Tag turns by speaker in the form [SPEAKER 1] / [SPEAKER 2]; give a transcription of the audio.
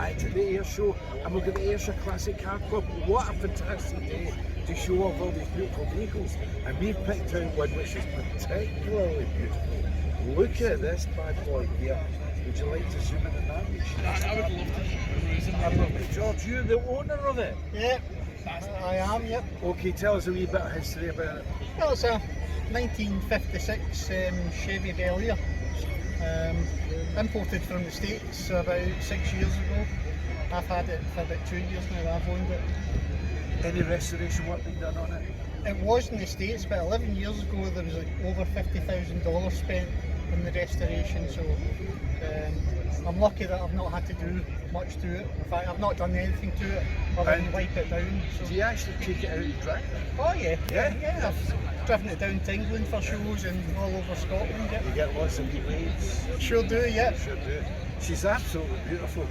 [SPEAKER 1] to the Air Show, and we've got the Ayrshire Classic Car Club. What a fantastic day to show off all these beautiful vehicles. And we've picked out one which is particularly beautiful. Look at this bad boy here. Would you like to zoom in on that?
[SPEAKER 2] I would love to.
[SPEAKER 1] I love it. George, you're the owner of it?
[SPEAKER 3] Yep, I am, yep.
[SPEAKER 1] Okay, tell us a wee bit of history about it.
[SPEAKER 3] Well, it's a 1956 Chevy Bel Air, imported from the States about 6 years ago. I've had it for about 2 years now, I've owned it.
[SPEAKER 1] Any restoration work been done on it?
[SPEAKER 3] It was in the States, but 11 years ago there was like over $50,000 spent in the restoration, so I'm lucky that I've not had to do much to it. In fact, I've not done anything to it other than wipe it down. So.
[SPEAKER 1] Do you actually take it out and drive it?
[SPEAKER 3] Oh yeah,
[SPEAKER 1] Yeah?
[SPEAKER 3] I've driven it down to England for shows and all over Scotland. Yeah.
[SPEAKER 1] You get lots of wee waves.
[SPEAKER 3] Sure do, yeah.
[SPEAKER 1] Sure do. She's absolutely beautiful.